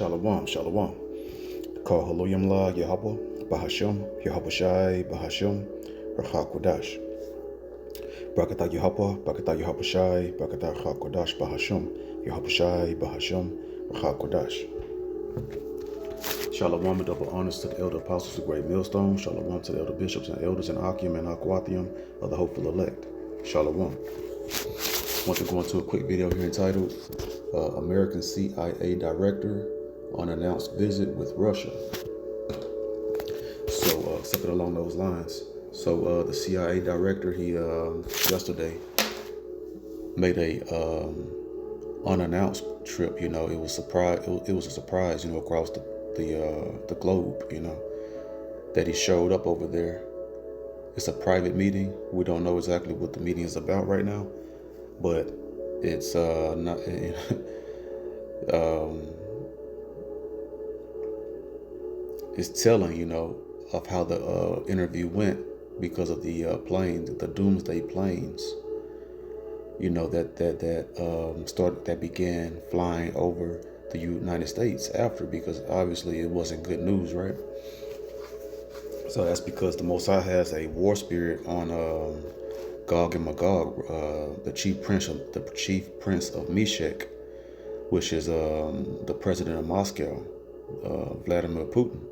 Shalom, shalom. Call Haloyam La Yahweh, Bahasham, Yahweh Shai, Bahasham, Rachakwadash. Brakatah Yahweh, Brakatah Yahweh Shai, Brakatah Rachakwadash, Bahasham, Yahweh Shai, Bahasham, Rachakwadash. Shalom and double honors to the elder apostles of Great Millstone. Shalom to the elder bishops and elders in Achium and Aquathium of the hopeful elect. Shalom. I want to go into a quick video here entitled American CIA Director Unannounced Visit with Russia. So something along those lines. So the CIA director, he yesterday made a unannounced trip. It was surprise. It was a surprise, across the globe. That he showed up over there. It's a private meeting. We don't know exactly what the meeting is about right now, but it's not. It's telling, of how the interview went because of the planes, the doomsday planes. That began flying over the United States after, because obviously it wasn't good news, right? So that's because the Most High has a war spirit on Gog and Magog, the chief prince of Meshech, which is the president of Moscow, Vladimir Putin.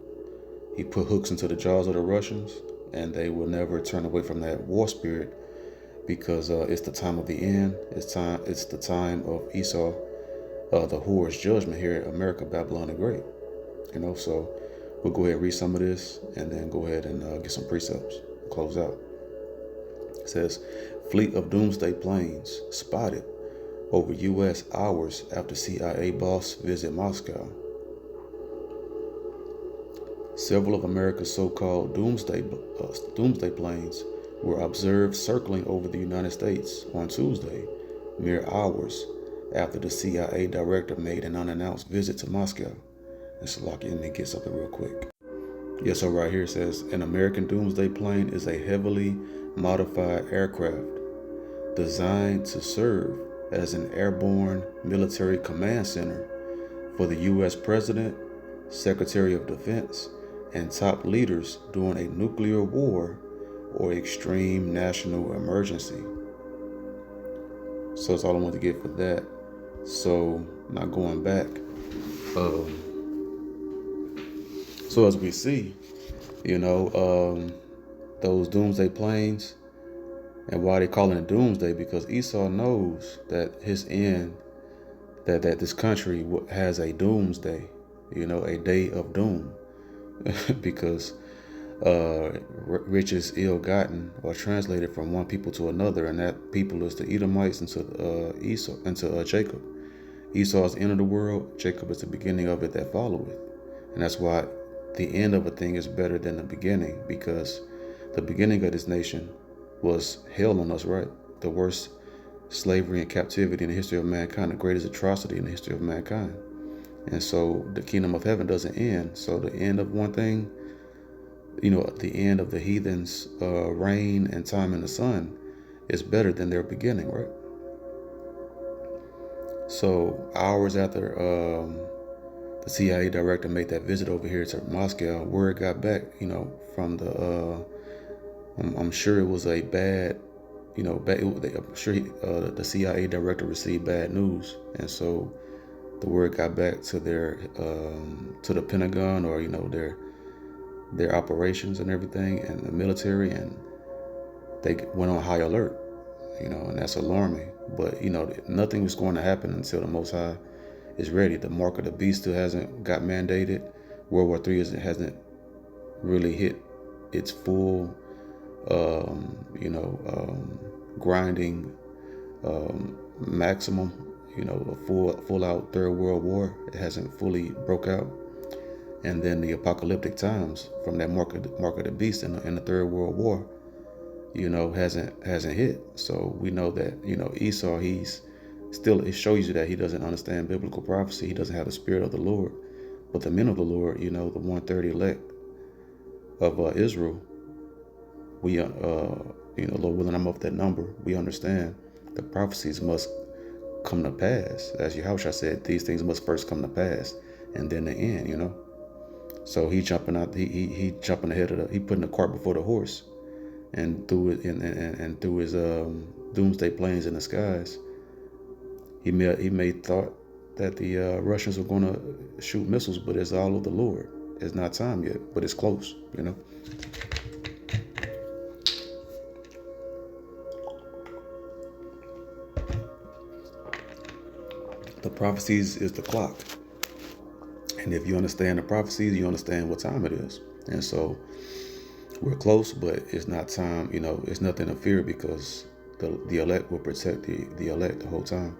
He put hooks into the jaws of the Russians, and they will never turn away from that war spirit, because it's the time of the end. It's the time of Esau, the whore's judgment here in America, Babylon the Great. So we'll go ahead and read some of this, and then go ahead and get some precepts and close out. It says, fleet of doomsday planes spotted over U.S. hours after CIA boss visit Moscow. Several of America's so-called doomsday planes were observed circling over the United States on Tuesday, mere hours after the CIA director made an unannounced visit to Moscow. Let's lock in and get something real quick. Yeah, so right here it says, an American doomsday plane is a heavily modified aircraft designed to serve as an airborne military command center for the U.S. President, Secretary of Defense, and top leaders during a nuclear war or extreme national emergency. So that's all I want to get for that. So not going back. So as we see, those doomsday planes, and why they calling it doomsday, because Esau knows that his end, that this country has a doomsday, a day of doom, because riches ill-gotten are translated from one people to another, and that people is the Edomites into Jacob. Esau is the end of the world. Jacob is the beginning of it that followeth, and that's why the end of a thing is better than the beginning, because the beginning of this nation was hell on us, right? The worst slavery and captivity in the history of mankind, the greatest atrocity in the history of mankind. And so the kingdom of heaven doesn't end. So the end of one thing, the end of the heathens' reign and time in the sun is better than their beginning, right? So hours after the CIA director made that visit over here to Moscow, word got back, from the, I'm sure it was a bad, I'm sure the CIA director received bad news. And so the word got back to to the Pentagon, or, their operations and everything, and the military, and they went on high alert, and that's alarming. But, nothing was going to happen until the Most High is ready. The mark of the beast still hasn't got mandated. World War III hasn't really hit its full, grinding maximum, a full out Third World War. It hasn't fully broke out. And then the apocalyptic times from that mark of the beast in the Third World War, hasn't hit. So we know that, Esau, he's still, it shows you that he doesn't understand biblical prophecy. He doesn't have the spirit of the Lord. But the men of the Lord, the 1/3 elect of Israel, we, Lord willing, I'm up that number. We understand the prophecies must come to pass. As Yahushua said, these things must first come to pass. and then the end, you know. So he jumping out, he jumping ahead of he putting the cart before the horse, and through it and through his doomsday planes in the skies, he may thought that the Russians were going to shoot missiles, but it's all of the Lord. It's not time yet, but it's close, you know. The prophecies is the clock. And if you understand the prophecies, you understand what time it is. And so we're close, but it's not time, you know, it's nothing to fear because the elect will protect the elect the whole time.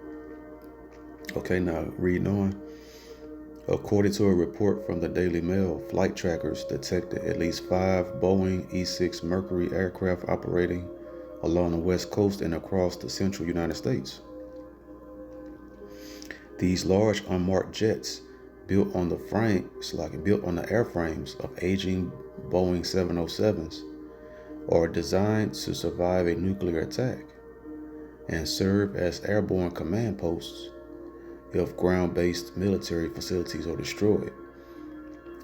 Okay, now reading on. According to a report from the Daily Mail, flight trackers detected at least 5 Boeing E-6 Mercury aircraft operating along the west coast and across the central United States. These large unmarked jets, built on the airframes of aging Boeing 707s, are designed to survive a nuclear attack and serve as airborne command posts if ground-based military facilities are destroyed.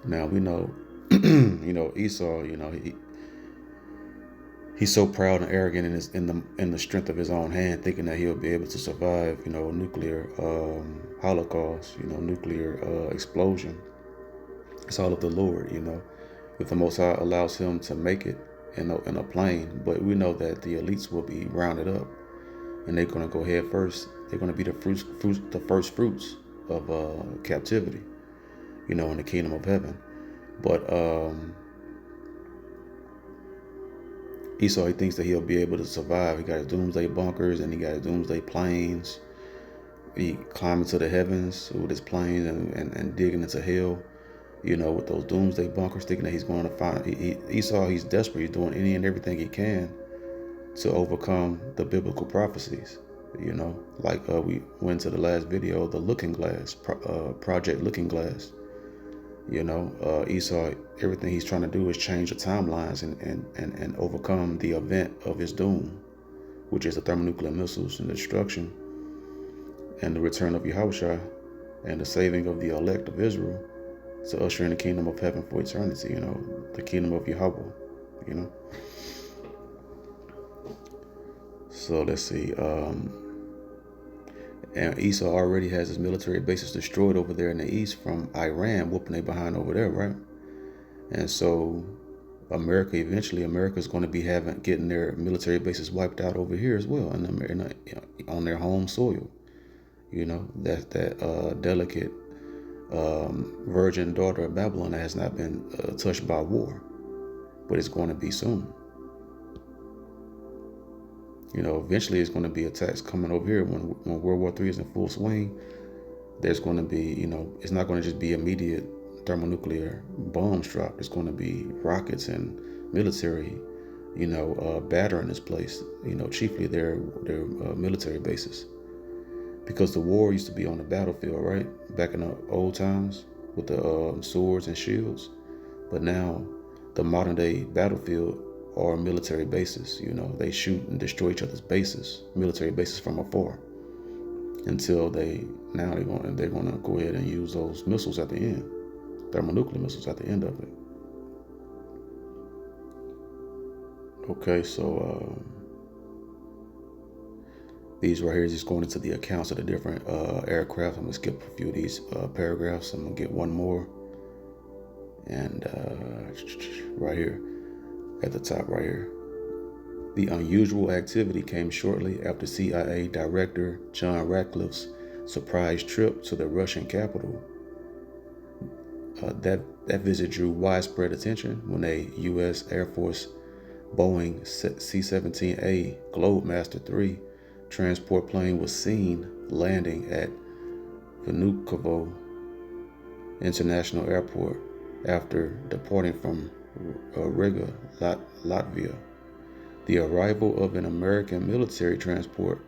Now we know, Esau, he's so proud and arrogant in the strength of his own hand, thinking that he'll be able to survive, a nuclear holocaust, nuclear explosion. It's all of the Lord, If the Most High allows him to make it in a plane, but we know that the elites will be rounded up, and they're going to go head first. They're going to be the first fruits of captivity, in the kingdom of heaven. But Esau, he thinks that he'll be able to survive. He got his doomsday bunkers and he got his doomsday planes. He climbing to the heavens with his planes and digging into hell, with those doomsday bunkers, thinking that he's going to find. Esau, he's desperate. He's doing any and everything he can to overcome the biblical prophecies. Like we went to the last video, the Looking Glass, Project Looking Glass. Esau, everything he's trying to do is change the timelines and overcome the event of his doom, which is the thermonuclear missiles and destruction and the return of Yahushua and the saving of the elect of Israel to usher in the kingdom of heaven for eternity, the kingdom of Yahweh, So let's see. And Esau already has his military bases destroyed over there in the east from Iran, whooping they behind over there, right? And so America's going to be getting their military bases wiped out over here as well, on their home soil. That delicate virgin daughter of Babylon that has not been touched by war, but it's going to be soon. Eventually it's going to be attacks coming over here when World War III is in full swing. There's going to be, it's not going to just be immediate thermonuclear bombs dropped. It's going to be rockets and military, battering this place, chiefly their military bases. Because the war used to be on the battlefield, right? Back in the old times with the swords and shields. But now the modern day battlefield are military bases. They shoot and destroy each other's bases, military bases from afar, until they're going to go ahead and use those missiles at the end, thermonuclear missiles at the end of it. Okay, so these right here is just going into the accounts of the different aircraft. I'm gonna skip a few of these paragraphs. I'm gonna get one more, and right here at the top right here. The unusual activity came shortly after CIA Director John Ratcliffe's surprise trip to the Russian capital. That visit drew widespread attention when a U.S. Air Force Boeing C-17A Globemaster III transport plane was seen landing at Vnukovo International Airport after departing from Riga, Latvia. The arrival of an American military transport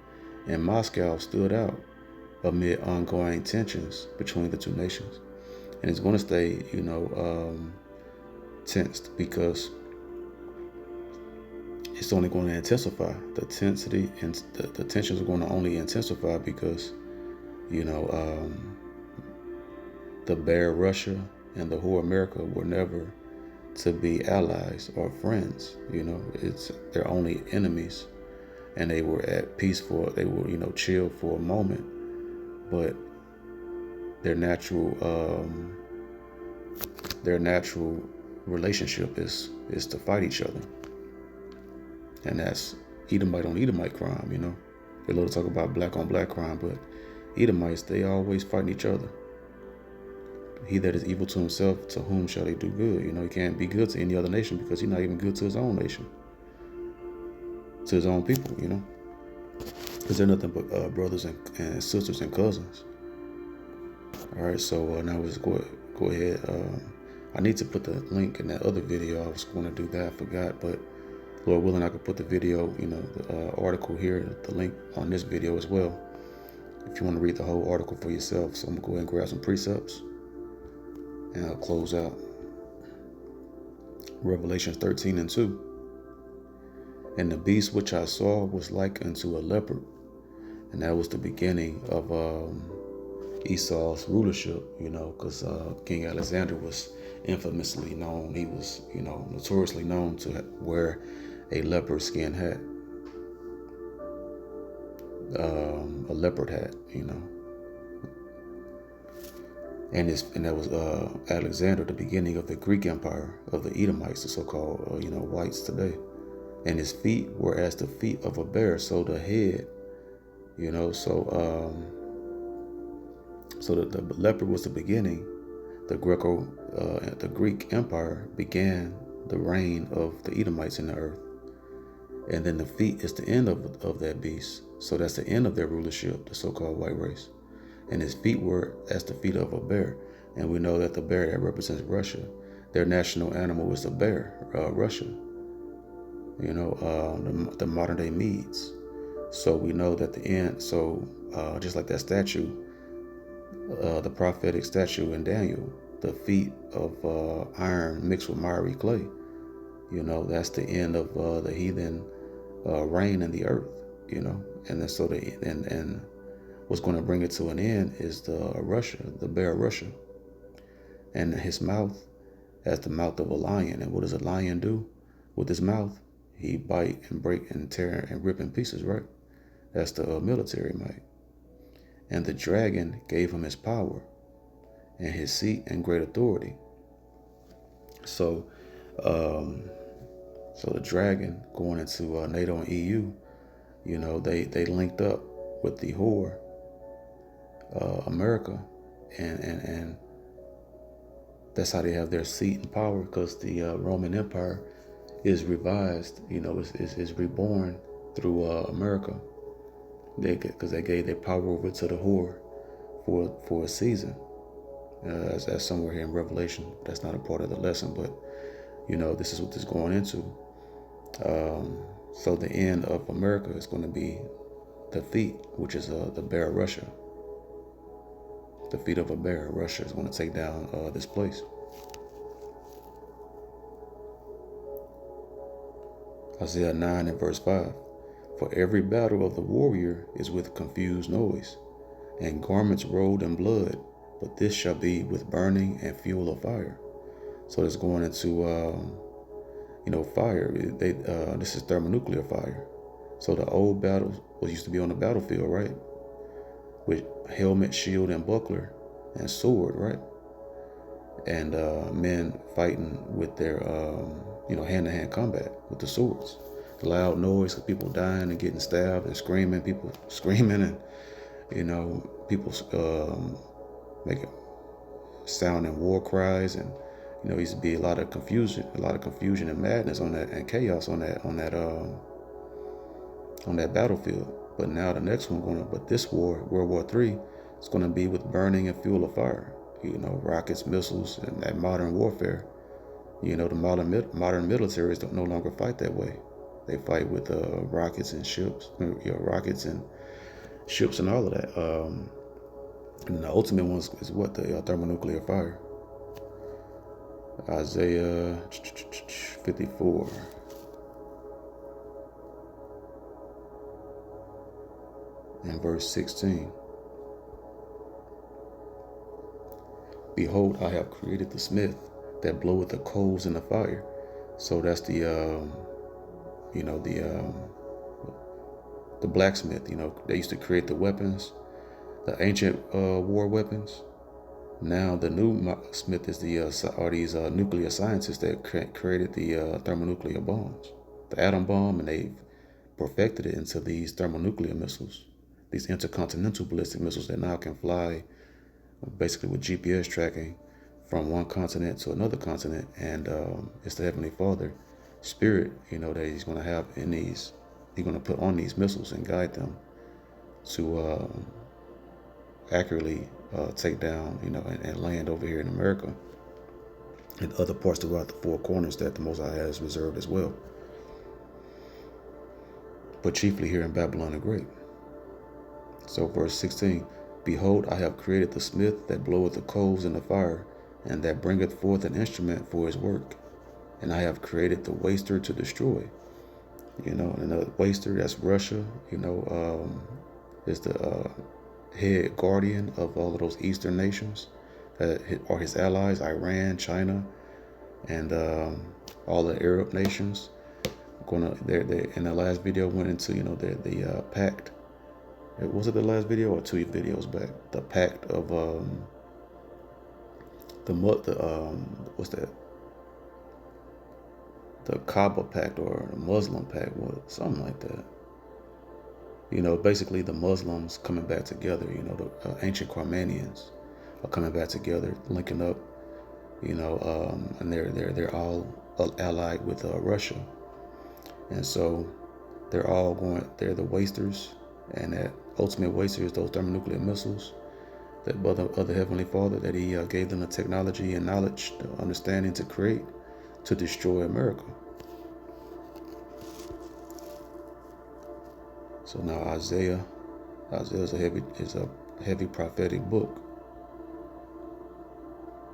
in Moscow stood out amid ongoing tensions between the two nations. And it's going to stay, tensed because it's only going to intensify. The tensity and the tensions are going to only intensify because, the bear Russia and the whore America were never to be allies or friends. They're only enemies, and they were at peace they were, chill for a moment, but their natural relationship is to fight each other. And that's Edomite on Edomite crime. They love to talk about black on black crime, but Edomites, they always fighting each other. He that is evil to himself, to whom shall he do good? He can't be good to any other nation because he's not even good to his own nation, to his own people, because they're nothing but brothers and sisters and cousins. All right, so now let's go ahead. I need to put the link in that other video. I was going to do that, I forgot, but Lord willing, I could put the video, the article here, the link on this video as well, if you want to read the whole article for yourself. So I'm going to go ahead and grab some precepts, and I'll close out. Revelations 13:2. And the beast which I saw was like unto a leopard. And that was the beginning of Esau's rulership, because King Alexander was infamously known. He was, notoriously known to wear a leopard skin hat, a leopard hat, and that was Alexander, the beginning of the Greek Empire of the Edomites, the so-called whites today. And his feet were as the feet of a bear, so the head, so the leopard was the beginning. The Greek Empire began the reign of the Edomites in the earth. And then the feet is the end of that beast. So that's the end of their rulership, the so-called white race. And his feet were as the feet of a bear. And we know that the bear, that represents Russia. Their national animal is the bear, Russia. The modern day Medes. So we know that the end, just like that statue, the prophetic statue in Daniel, the feet of iron mixed with miry clay, that's the end of the heathen reign in the earth, and then and what's going to bring it to an end is the bear Russia, and his mouth as the mouth of a lion. And what does a lion do with his mouth? He bite and break and tear and rip in pieces, right? That's the military might. And the dragon gave him his power and his seat and great authority. So the dragon going into NATO and EU, they linked up with the whore, America, and that's how they have their seat and power, because the Roman Empire is revised, is reborn through America. Because they gave their power over to the whore for a season. That's somewhere here in Revelation. That's not a part of the lesson, but this is what this is going into. So the end of America is going to be the feet, which is the bear Russia. The feet of a bear Russia is going to take down this place. Isaiah 9 and verse 5. For every battle of the warrior is with confused noise, and garments rolled in blood, but this shall be with burning and fuel of fire. So it's going into, fire. This is thermonuclear fire. So the old battles used to be on the battlefield, right? With helmet, shield, and buckler, and sword, right? And men fighting with their, hand-to-hand combat with the swords. The loud noise of people dying and getting stabbed and screaming, people screaming, and people making sounding war cries, and used to be a lot of confusion and madness on that, and chaos on that battlefield. But now the next one but this war, World War III, is going to be with burning and fuel of fire. Rockets, missiles, and that modern warfare. The modern militaries don't no longer fight that way. They fight with rockets and ships, rockets and ships and all of that. And the ultimate one is what? The thermonuclear fire. Isaiah 54. And verse 16. Behold, I have created the smith that bloweth the coals in the fire. So that's you know, the blacksmith. You know, they used to create the weapons, the ancient war weapons. Now the new smith is are these nuclear scientists that created the thermonuclear bombs, the atom bomb, and they've perfected it into these thermonuclear missiles, these intercontinental ballistic missiles that now can fly basically with GPS tracking from one continent to another continent. And it's the Heavenly Father spirit, you know, that he's going to have in these, he's going to put on these missiles and guide them to accurately take down, you know, and land over here in America and other parts throughout the four corners that the Most High has reserved as well, but chiefly here in Babylon the Great. So verse 16, behold, I have created the smith that bloweth the coals in the fire, and that bringeth forth an instrument for his work. And I have created the waster to destroy. You know, and the waster, that's Russia, you know, is the head guardian of all of those Eastern nations that are his allies, Iran, China, and all the Arab nations. They in the last video went into, you know, the pact. Was it the last video or 2 videos back? The pact of what's that? The Kaaba pact or the Muslim pact, something like that. You know, basically the Muslims coming back together. You know, the ancient Carmanians are coming back together, linking up. You know, and they're all allied with Russia, and so they're all going. They're the wasters, and that ultimate waster is those thermonuclear missiles that other Heavenly Father that He gave them the technology and knowledge, the understanding to create, to destroy America. So now Isaiah is a heavy prophetic book.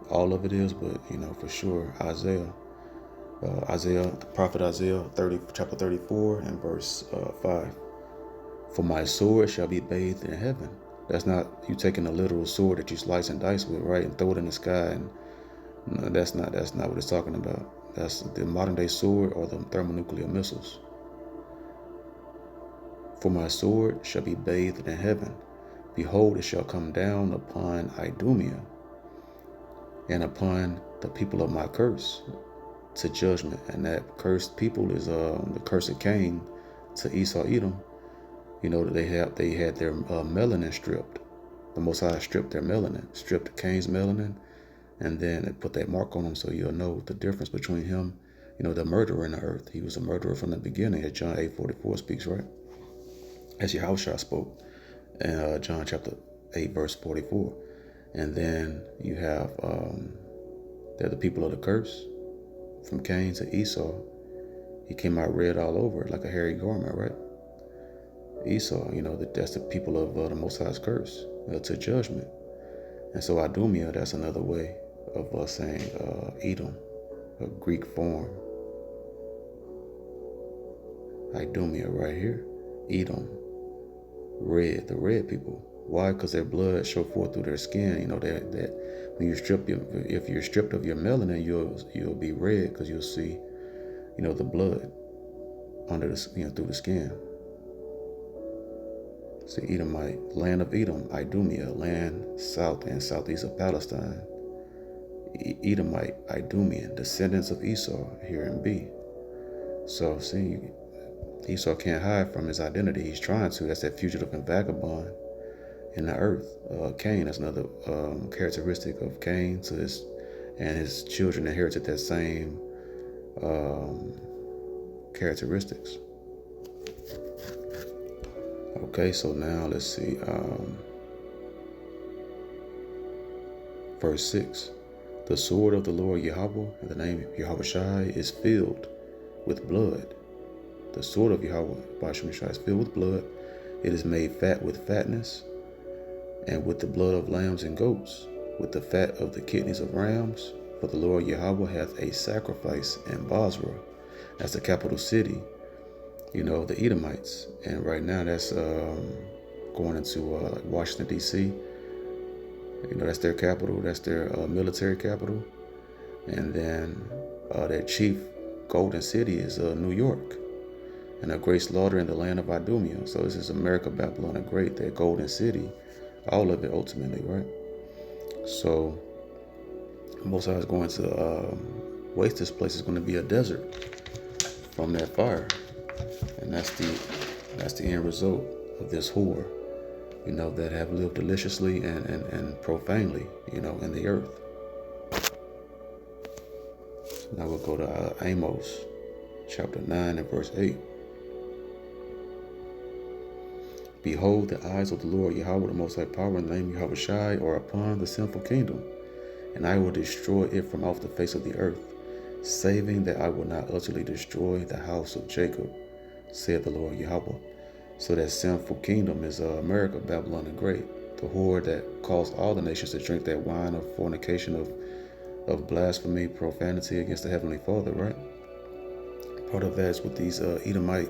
All of it is, but you know for sure Isaiah, the prophet Isaiah, chapter 34 and verse 5. For my sword shall be bathed in heaven. That's not you taking a literal sword that you slice and dice with, right, and throw it in the sky. And no, that's not what it's talking about. That's the modern day sword or the thermonuclear missiles. For my sword shall be bathed in heaven. Behold, it shall come down upon Idumea and upon the people of my curse to judgment. And that cursed people is the curse of Cain to Esau, Edom. You know, they had their melanin stripped. The Most High stripped their melanin, stripped Cain's melanin, and then it put that mark on him so you'll know the difference between him, you know, the murderer in the earth. He was a murderer from the beginning, as John 8:44 speaks, right? As Yahushua spoke in John chapter 8, verse 44. And then you have, they're the people of the curse. From Cain to Esau, he came out red all over like a hairy garment, right? Esau, you know, that's the people of the Most High's curse to judgment. And so Idumea, that's another way of saying Edom, a Greek form. Idumea right here, Edom, red, the red people. Why? Because their blood show forth through their skin. You know that when if you're stripped of your melanin, you'll be red because you'll see, you know, the blood under the, you know, through the skin. So Edomite, land of Edom, Idumea, land south and southeast of Palestine. Edomite, Idumean, descendants of Esau here in B. So see, Esau can't hide from his identity. He's trying to. That's that fugitive and vagabond in the earth. Cain, that's another characteristic of Cain. And his children inherited that same characteristics. Okay, so now let's see. Verse 6. The sword of the Lord Yahweh, in the name of Yahushua, is filled with blood. The sword of Yahweh, Basham is filled with blood. It is made fat with fatness, and with the blood of lambs and goats, with the fat of the kidneys of rams. For the Lord Yahweh hath a sacrifice in Basra. That's the capital city, you know, the Edomites. And right now that's going into Washington, D.C. That's their capital. That's their military capital. And then their chief golden city is New York. And a great slaughter in the land of Idumea. So this is America, Babylon the Great, that golden city, all of it ultimately, right? So Most High is going to waste this place. Is going to be a desert from that fire, and that's the end result of this whore, that have lived deliciously and profanely, in the earth. Now we'll go to Amos, chapter 9 and verse 8. Behold, the eyes of the Lord Yahweh, the Most High Power, and the name Yahweh Shai, are upon the sinful kingdom, and I will destroy it from off the face of the earth, saving that I will not utterly destroy the house of Jacob, said the Lord Yahweh. So that sinful kingdom is America, Babylon the Great, the whore that caused all the nations to drink that wine of fornication, of blasphemy, profanity against the Heavenly Father, right? Part of that is with these Edomite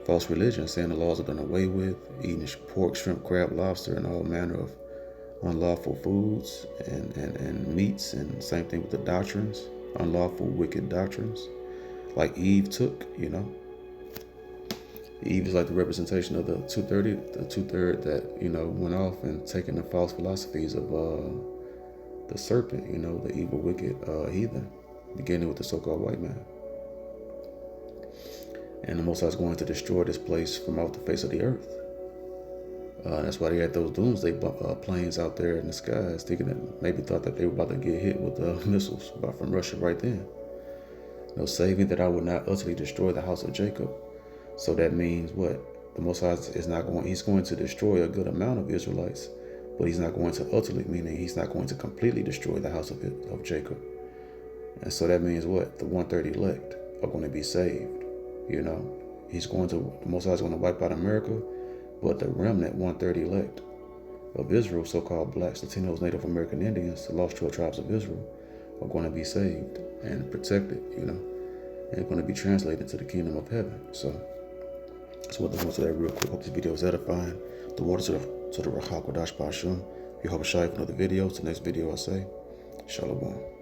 false religions, saying the laws have done away with, eating pork, shrimp, crab, lobster, and all manner of unlawful foods and meats, and same thing with the doctrines, unlawful, wicked doctrines, like Eve took, Eve is like the representation of the 2/3 that, went off and taken the false philosophies of the serpent, the evil, wicked heathen, beginning with the so-called white man. And the Most High is going to destroy this place from off the face of the earth. That's why they had those doomsday planes out there in the skies, maybe thought that they were about to get hit with missiles from Russia right then. Saving that I will not utterly destroy the house of Jacob. So that means what? The Most High is not going. He's going to destroy a good amount of Israelites, but he's not going to utterly, meaning he's not going to completely destroy the house of Jacob. And so that means what? The 1/3 elect are going to be saved. The Most High is going to wipe out America, but the remnant 1/3 elect of Israel, so-called blacks, Latinos, Native American Indians, the lost 12 tribes of Israel, are going to be saved and protected, and going to be translated to the kingdom of heaven. So what I want to say real quick. Hope this video is edifying. The water to the Rahak Wadash Bashum. If you hope to share another video, to the next video I say, Shalom.